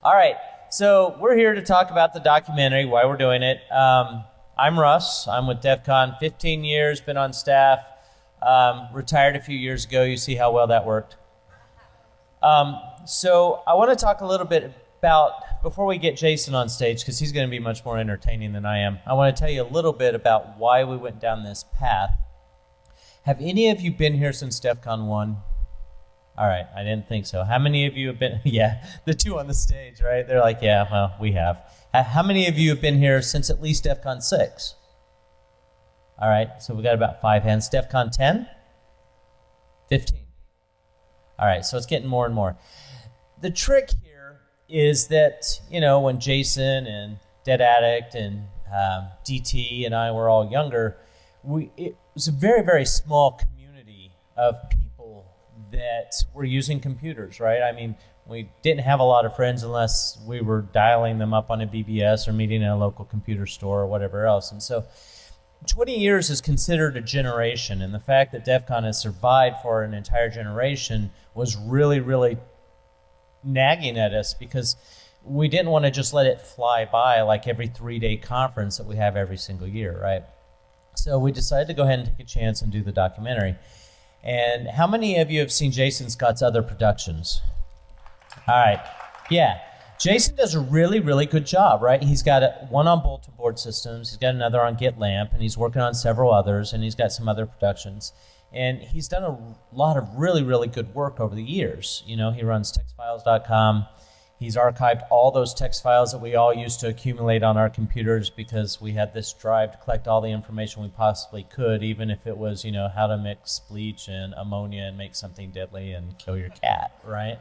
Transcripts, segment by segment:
All right, so we're here to talk about the documentary, why we're doing it. I'm Russ. I'm with DEFCON, 15 years, been on staff, retired a few years ago. You see how well that worked. So I want to talk a little bit about, before we get Jason on stage, because he's going to be much more entertaining than I am, I want to tell you a little bit about why we went down this path. Have any of you been here since DEFCON 1? All right, I didn't think so. How many of you have been? Yeah, the two on the stage, right? They're like, yeah, well, we have. How many of you have been here since at least DEFCON 6? All right, so we got about 5 hands. DEFCON 10? 15. All right, so it's getting more and more. The trick here is that, you know, when Jason and Dead Addict and DT and I were all younger, it was a very, very small community of people that were using computers, right? I mean, we didn't have a lot of friends unless we were dialing them up on a BBS or meeting in a local computer store or whatever else. And so 20 years is considered a generation, and the fact that DEFCON has survived for an entire generation was really, really nagging at us, because we didn't want to just let it fly by like every 3-day conference that we have every single year, right? So we decided to go ahead and take a chance and do the documentary. And how many of you have seen Jason Scott's other productions? All right. Yeah. Jason does a really, really good job, right? He's got one on bulletin board systems. He's got another on GitLamp, and he's working on several others, and he's got some other productions. And he's done a lot of really, really good work over the years. You know, he runs textfiles.com. He's archived all those text files that we all used to accumulate on our computers because we had this drive to collect all the information we possibly could, even if it was, you know, how to mix bleach and ammonia and make something deadly and kill your cat, right?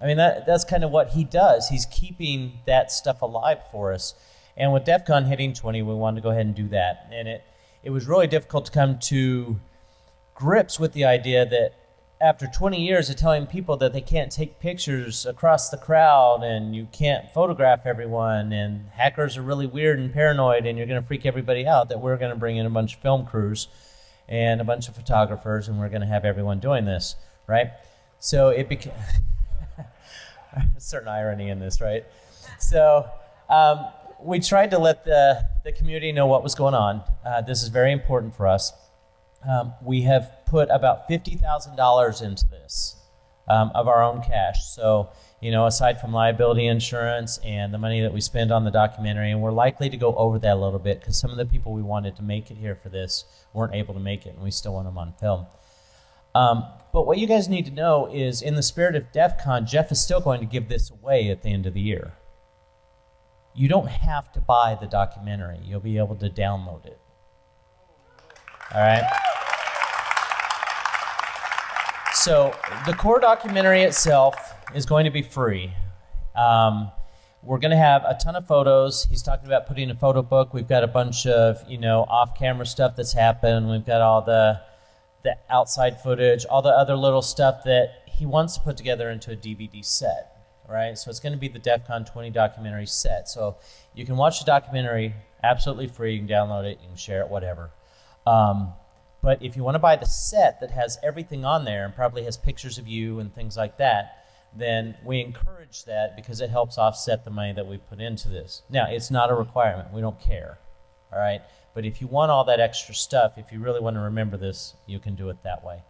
I mean, that's kind of what he does. He's keeping that stuff alive for us. And with DEFCON hitting 20, we wanted to go ahead and do that. And it was really difficult to come to grips with the idea that after 20 years of telling people that they can't take pictures across the crowd and you can't photograph everyone and hackers are really weird and paranoid and you're going to freak everybody out, that we're going to bring in a bunch of film crews and a bunch of photographers, and we're going to have everyone doing this, right? So it became a certain irony in this, right? So we tried to let the community know what was going on. This is very important for us. We have put about $50,000 into this of our own cash. So, you know, aside from liability insurance and the money that we spend on the documentary, and we're likely to go over that a little bit because some of the people we wanted to make it here for this weren't able to make it, and we still want them on film. But what you guys need to know is, in the spirit of DEFCON, Jeff is still going to give this away at the end of the year. You don't have to buy the documentary. You'll be able to download it. All right? So the core documentary itself is going to be free. We're going to have a ton of photos. He's talking about putting a photo book. We've got a bunch of, you know, off-camera stuff that's happened. We've got all the outside footage, all the other little stuff that he wants to put together into a DVD set, right? So it's going to be the DEFCON 20 documentary set. So you can watch the documentary absolutely free. You can download it. You can share it, whatever. But if you want to buy the set that has everything on there and probably has pictures of you and things like that, then we encourage that because it helps offset the money that we put into this. Now, it's not a requirement. We don't care, all right? But if you want all that extra stuff, if you really want to remember this, you can do it that way.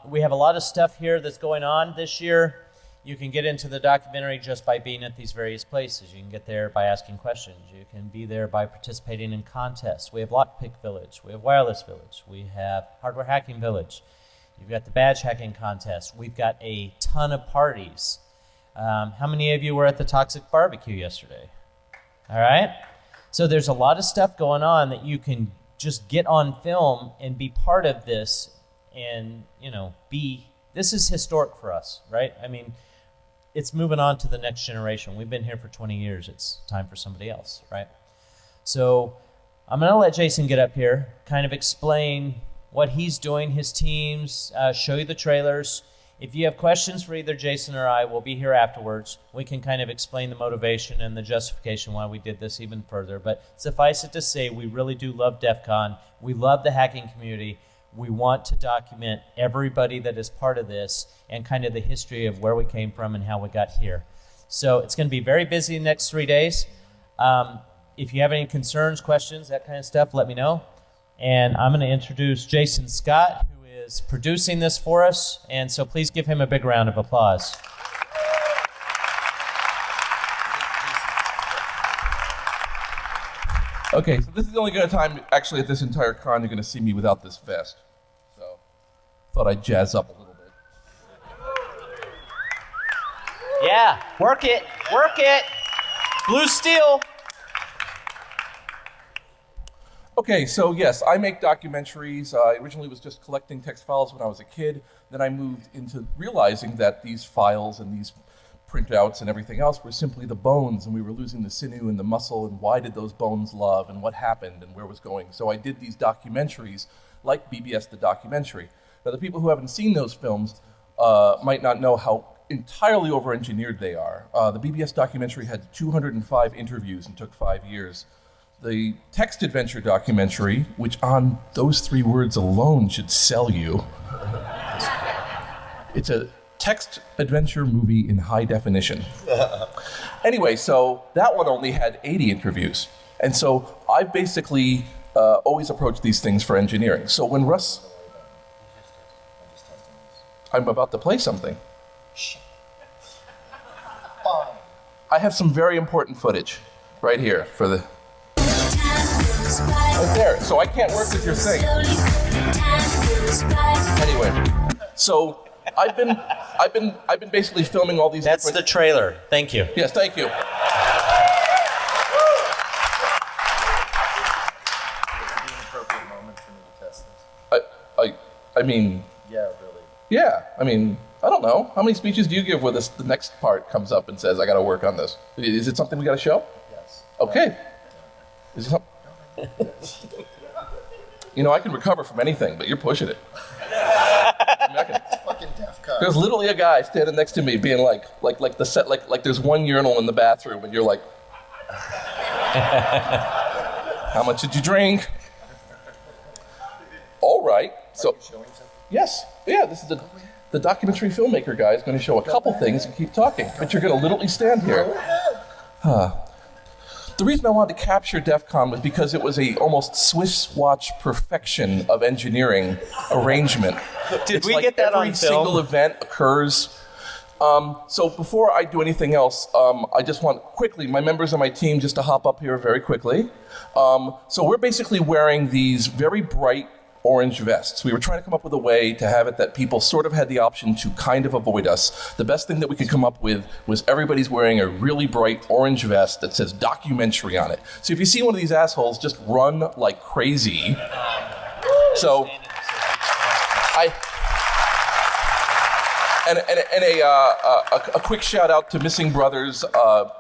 We have a lot of stuff here that's going on this year. You can get into the documentary just by being at these various places. You can get there by asking questions. You can be there by participating in contests. We have Lockpick Village. We have Wireless Village. We have Hardware Hacking Village. You've got the Badge Hacking Contest. We've got a ton of parties. How many of you were at the Toxic Barbecue yesterday? All right? So there's a lot of stuff going on that you can just get on film and be part of this and, you know, this is historic for us, right? I mean, it's moving on to the next generation. We've been here for 20 years. It's time for somebody else, right? So I'm going to let Jason get up here, kind of explain what he's doing, his teams, show you the trailers. If you have questions for either Jason or I, we'll be here afterwards. We can kind of explain the motivation and the justification why we did this even further. But suffice it to say, we really do love DEFCON. We love the hacking community. We want to document everybody that is part of this and kind of the history of where we came from and how we got here. So it's going to be very busy the next 3 days. If you have any concerns, questions, that kind of stuff, let me know. And I'm going to introduce Jason Scott, who is producing this for us. And so please give him a big round of applause. Okay, so this is the only good time, actually, at this entire con you're going to see me without this vest. So, thought I'd jazz up a little bit. Yeah, work it, work it. Blue steel. Okay, so yes, I make documentaries. I originally was just collecting text files when I was a kid. Then I moved into realizing that these files and these printouts and everything else were simply the bones, and we were losing the sinew and the muscle, and why did those bones love, and what happened, and where it was going. So I did these documentaries, like BBS the documentary. Now, the people who haven't seen those films might not know how entirely over-engineered they are. The BBS documentary had 205 interviews and took 5 years. The text adventure documentary, which on those 3 words alone should sell you, it's a text adventure movie in high definition. Anyway, so that one only had 80 interviews. And so I basically always approach these things for engineering. So when Russ... I'm about to play something. I have some very important footage right here for the... Right there. So I can't work with your thing. Anyway, so I've been basically filming all these. That's the trailer. Thank you. Yes, thank you. I mean. Yeah, really. Yeah, I mean, I don't know. How many speeches do you give where the next part comes up and says, "I got to work on this"? Is it something we got to show? Yes. Okay. Is it something? You know, I can recover from anything, but you're pushing it. I mean, It's fucking DEFCON. there's literally a guy standing next to me being like the set, like there's one urinal in the bathroom, and you're like, how much did you drink? All right. So, Showing something? yes, yeah, this is the documentary filmmaker guy is going to show a couple things and keep talking, but you're going to literally stand here. The reason I wanted to capture DEFCON was because it was a almost Swiss watch perfection of engineering arrangement. Did It's we like get that on every film? single event occurs. So before I do anything else, I just want quickly, my members of my team, just to hop up here very quickly. So we're basically wearing these very bright orange vests. We were trying to come up with a way to have it that people sort of had the option to kind of avoid us. The best thing that we could come up with was everybody's wearing a really bright orange vest that says documentary on it. So if you see one of these assholes, just run like crazy. So a quick shout out to Missing Brothers,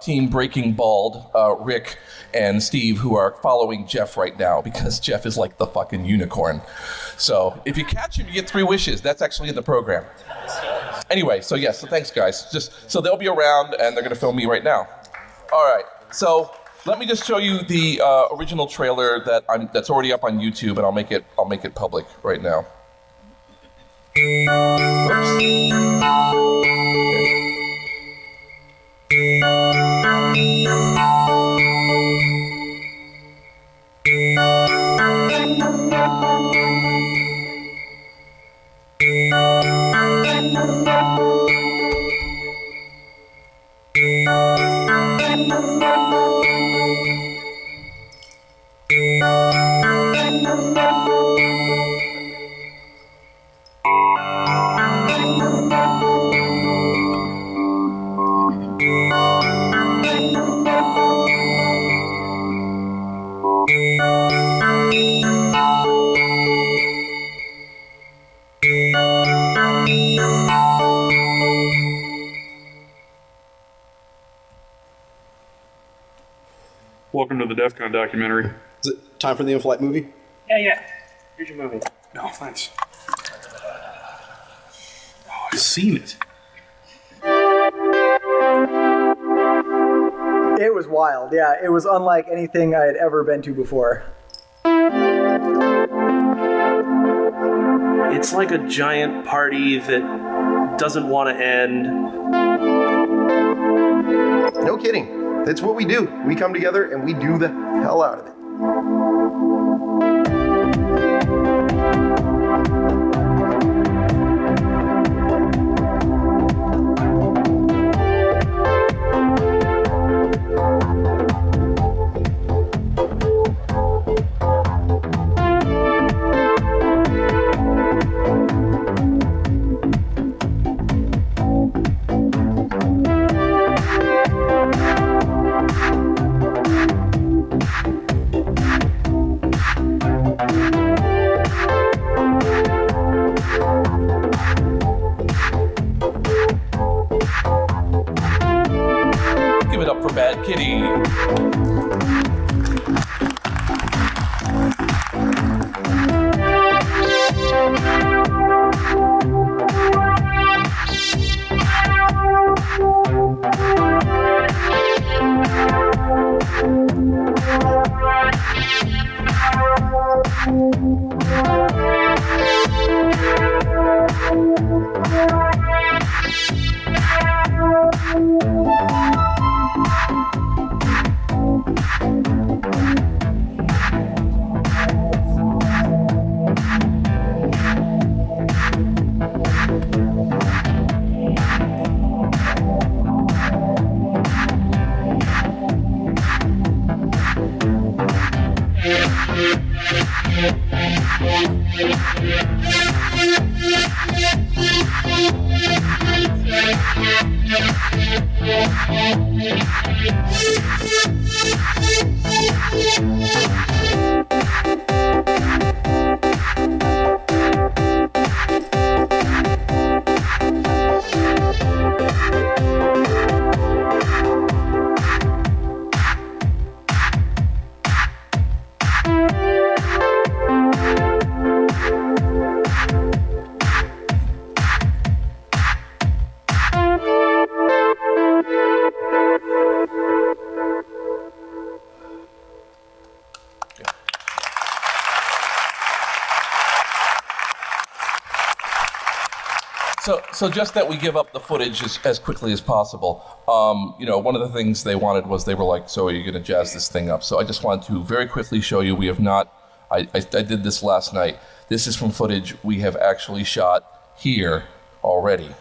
team Breaking Bald, Rick and Steve, who are following Jeff right now because Jeff is like the fucking unicorn. So if you catch him, you get 3 wishes. That's actually in the program. Anyway, so yes, so thanks guys. So they'll be around and they're gonna film me right now. All right, so let me just show you the original trailer that's already up on YouTube, and I'll make it public right now. Welcome to the DEFCON documentary. Is it time for the in-flight movie? Yeah. Here's your movie. No, thanks. Oh, I've seen it. It was wild, yeah. It was unlike anything I had ever been to before. It's like a giant party that doesn't want to end. No kidding. That's what we do. We come together and we do the hell out of it. Give it up for Bad Kitty. So just that we give up the footage as quickly as possible. One of the things they wanted was they were like, so are you going to jazz this thing up? So I just wanted to very quickly show you. We have not, I did this last night. This is from footage we have actually shot here already.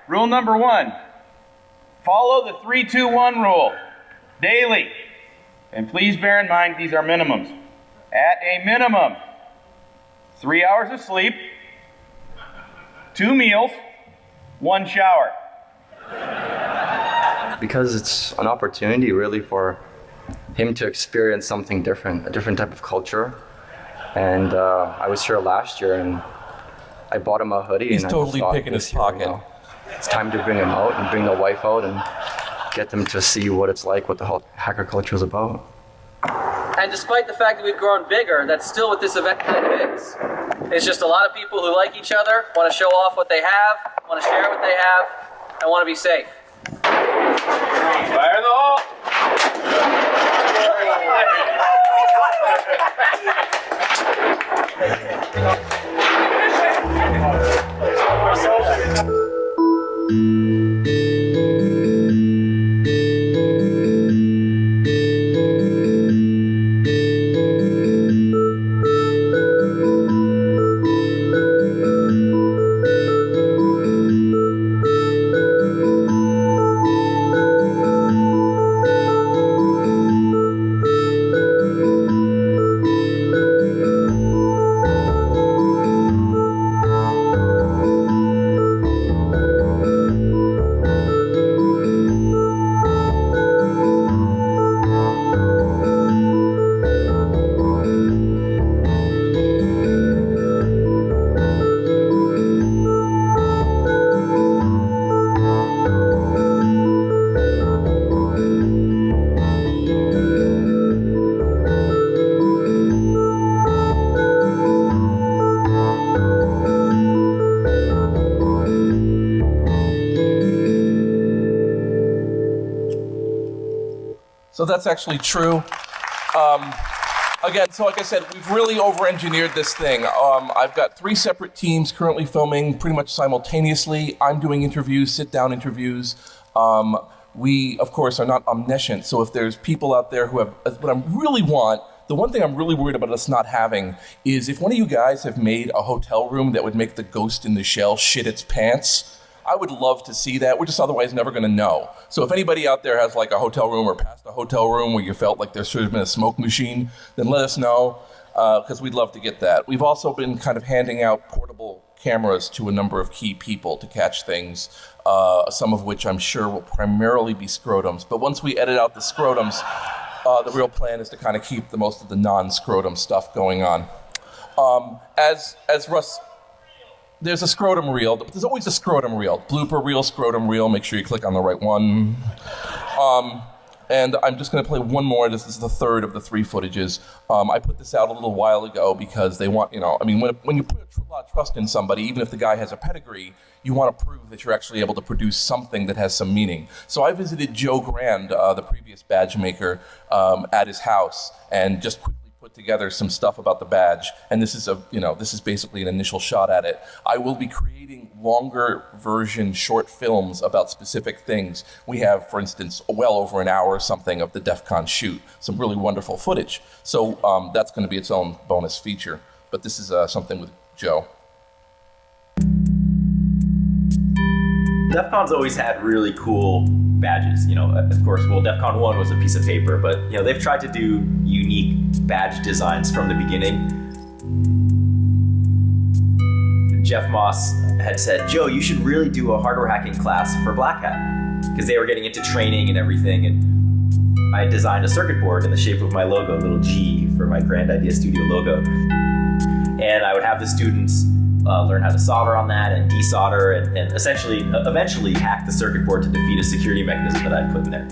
Rule number 1, follow the 3-2-1 rule daily. And please bear in mind these are minimums. At a minimum, 3 hours of sleep, 2 meals, 1 shower. Because it's an opportunity really for him to experience something different, a different type of culture. And I was here last year and I bought him a hoodie. He's and totally I just thought picking his this year, pocket. It's time to bring him out and bring the wife out and get them to see what it's like, what the whole hacker culture is about. And despite the fact that we've grown bigger, that's still what this event kind of is. It's just a lot of people who like each other, want to show off what they have, want to share what they have, and want to be safe. Fire in the hole! So that's actually true. Again, so like I said, we've really over-engineered this thing. I've got 3 separate teams currently filming pretty much simultaneously. I'm doing interviews, sit-down interviews. We, of course, are not omniscient, so if there's people out there who have, what I really want, the one thing I'm really worried about us not having is if one of you guys have made a hotel room that would make the ghost in the shell shit its pants, I would love to see that. We're just otherwise never going to know. So if anybody out there has like a hotel room or past a hotel room where you felt like there should have been a smoke machine, then let us know, because we'd love to get that. We've also been kind of handing out portable cameras to a number of key people to catch things, some of which I'm sure will primarily be scrotums. But once we edit out the scrotums, the real plan is to kind of keep the most of the non-scrotum stuff going on. As Russ... There's a scrotum reel. There's always a scrotum reel. Blooper reel, scrotum reel. Make sure you click on the right one. And I'm just going to play one more. This is the third of the 3 footages. I put this out a little while ago because they want, I mean, when you put a lot of trust in somebody, even if the guy has a pedigree, you want to prove that you're actually able to produce something that has some meaning. So I visited Joe Grand, the previous badge maker, at his house, and just quickly put together some stuff about the badge, and this is basically an initial shot at it. I will be creating longer version short films about specific things. We have, for instance, well over an hour or something of the DEFCON shoot, some really wonderful footage. So that's going to be its own bonus feature. But this is something with Joe. DEFCON's always had really cool badges. Of course, DEFCON 1 was a piece of paper, but they've tried to do unique badge designs from the beginning. Jeff Moss had said, Joe, you should really do a hardware hacking class for Black Hat, because they were getting into training and everything, and I designed a circuit board in the shape of my logo, little G for my Grand Idea Studio logo. And I would have the students learn how to solder on that and desolder and essentially, eventually hack the circuit board to defeat a security mechanism that I put in there.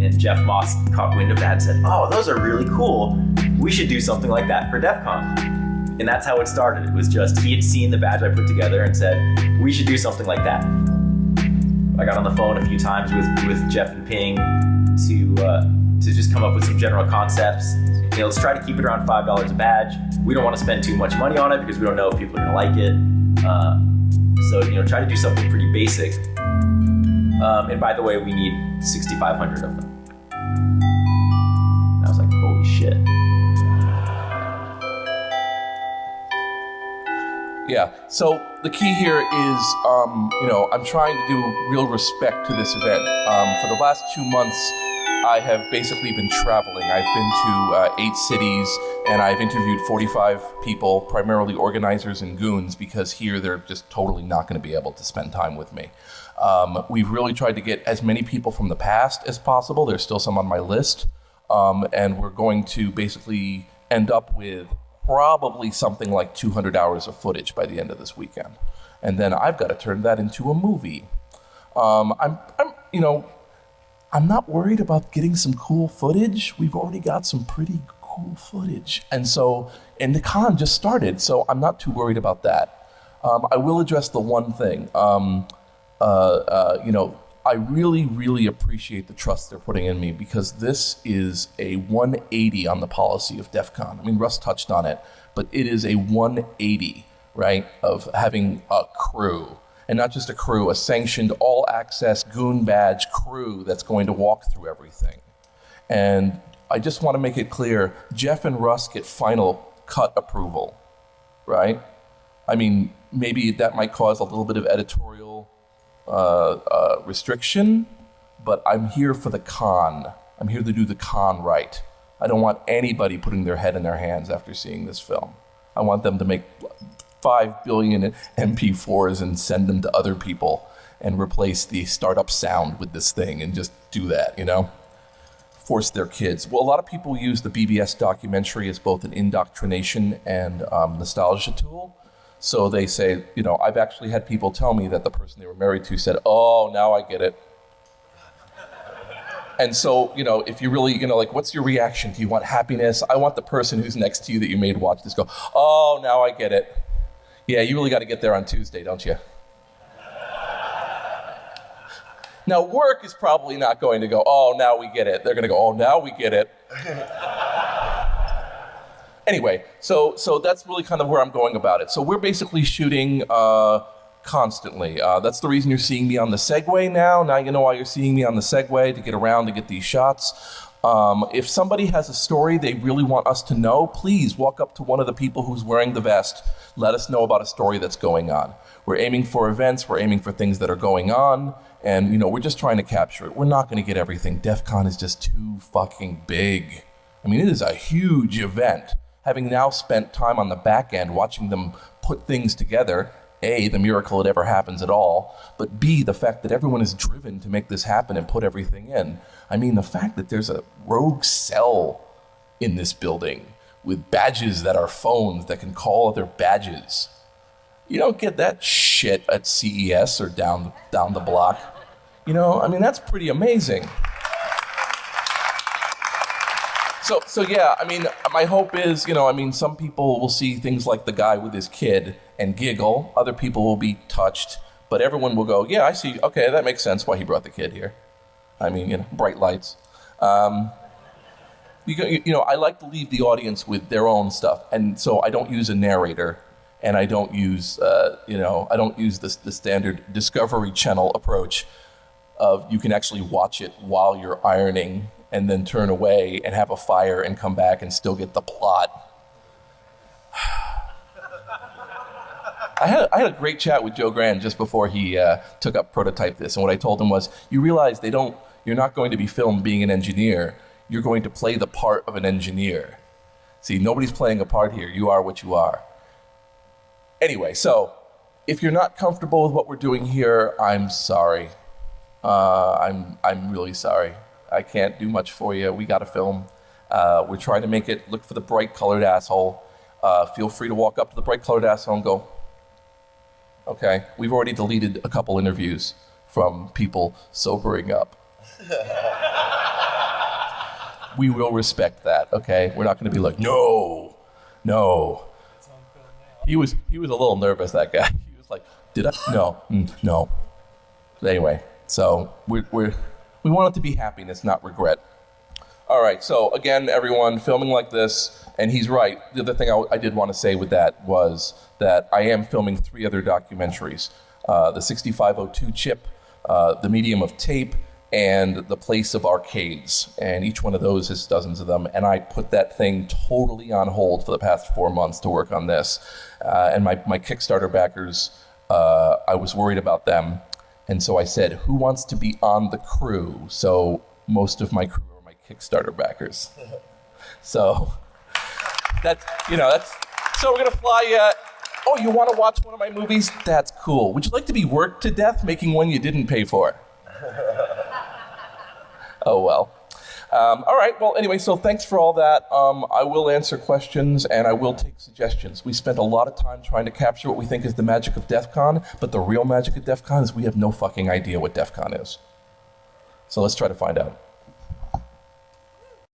And Jeff Moss caught wind of that and said, oh, those are really cool. We should do something like that for DEFCON. And that's how it started. It was just, he had seen the badge I put together and said, we should do something like that. I got on the phone a few times with Jeff and Ping to just come up with some general concepts. Let's try to keep it around $5 a badge. We don't want to spend too much money on it because we don't know if people are going to like it. So try to do something pretty basic. And by the way, we need 6,500 of them. I was like, holy shit. Yeah, so the key here is, I'm trying to do real respect to this event. For the last 2 months, I have basically been traveling. I've been to 8 cities, and I've interviewed 45 people, primarily organizers and goons, because here they're just totally not going to be able to spend time with me. We've really tried to get as many people from the past as possible. There's still some on my list, and we're going to basically end up with probably something like 200 hours of footage by the end of this weekend. And then I've got to turn that into a movie. I'm not worried about getting some cool footage. We've already got some pretty cool footage. And the con just started, so I'm not too worried about that. I will address the one thing. I really, really appreciate the trust they're putting in me, because this is a 180 on the policy of DEFCON. I mean, Russ touched on it, but it is a 180, right, of having a crew. And not just a crew, a sanctioned all-access goon badge crew that's going to walk through everything. And I just want to make it clear, Jeff and Russ get final cut approval, right? I mean, maybe that might cause a little bit of editorial restriction, but I'm here for the con. I'm here to do the con right. I don't want anybody putting their head in their hands after seeing this film. I want them to make 5 billion MP4s and send them to other people and replace the startup sound with this thing and just do that, you know? Force their kids. Well, a lot of people use the BBS documentary as both an indoctrination and nostalgia tool. So they say, you know, I've actually had people tell me that the person they were married to said, oh, now I get it. And so, you know, if you really, you know, like, what's your reaction? Do you want happiness? I want the person who's next to you that you made watch this go, oh, now I get it. Yeah, you really got to get there on Tuesday, don't you? Now, work is probably not going to go, oh, now we get it. They're going to go, oh, now we get it. Anyway, so that's really kind of where I'm going about it. So we're basically shooting constantly. That's the reason you're seeing me on the Segway now. Now you know why you're seeing me on the Segway, to get around to get these shots. If somebody has a story they really want us to know, please walk up to one of the people who's wearing the vest. Let us know about a story that's going on. We're aiming for events. We're aiming for things that are going on. And, you know, we're just trying to capture it. We're not going to get everything. DEFCON is just too fucking big. I mean, it is a huge event. Having now spent time on the back end watching them put things together, A, the miracle it ever happens at all, but B, the fact that everyone is driven to make this happen and put everything in. I mean, the fact that there's a rogue cell in this building with badges that are phones that can call other badges. You don't get that shit at CES or down the block. You know, I mean, that's pretty amazing. So yeah, I mean, my hope is, you know, I mean, some people will see things like the guy with his kid and giggle. Other people will be touched, but everyone will go, yeah, I see. Okay, that makes sense why he brought the kid here. I mean, you know, bright lights. You know, I like to leave the audience with their own stuff, and so I don't use a narrator, and I don't use, you know, I don't use the standard Discovery Channel approach of you can actually watch it while you're ironing and then turn away and have a fire and come back and still get the plot. I had a great chat with Joe Grand just before he took up Prototype This, and what I told him was, you realize you're not going to be filmed being an engineer, you're going to play the part of an engineer. See, nobody's playing a part here, you are what you are. Anyway, so, if you're not comfortable with what we're doing here, I'm sorry. I'm really sorry. I can't do much for you. We got to film. We're trying to make it look for the bright colored asshole. Feel free to walk up to the bright colored asshole and go, okay, we've already deleted a couple interviews from people sobering up. We will respect that, okay? We're not going to be like, no. He was a little nervous, that guy. He was like, did I? No. Anyway, so we want it to be happiness, not regret. All right, so again, everyone, filming like this, and he's right. The other thing I did want to say with that was that I am filming 3 other documentaries. The 6502 chip, the medium of tape, and the place of arcades. And each one of those has dozens of them. And I put that thing totally on hold for the past 4 months to work on this. And my Kickstarter backers, I was worried about them. And so I said, who wants to be on the crew? So most of my crew are my Kickstarter backers. So so we're gonna fly, oh, you wanna watch one of my movies? That's cool. Would you like to be worked to death making one you didn't pay for? Oh, well. All right, well, anyway, so thanks for all that. I will answer questions, and I will take suggestions. We spent a lot of time trying to capture what we think is the magic of DEFCON, but the real magic of DEFCON is we have no fucking idea what DEFCON is. So let's try to find out.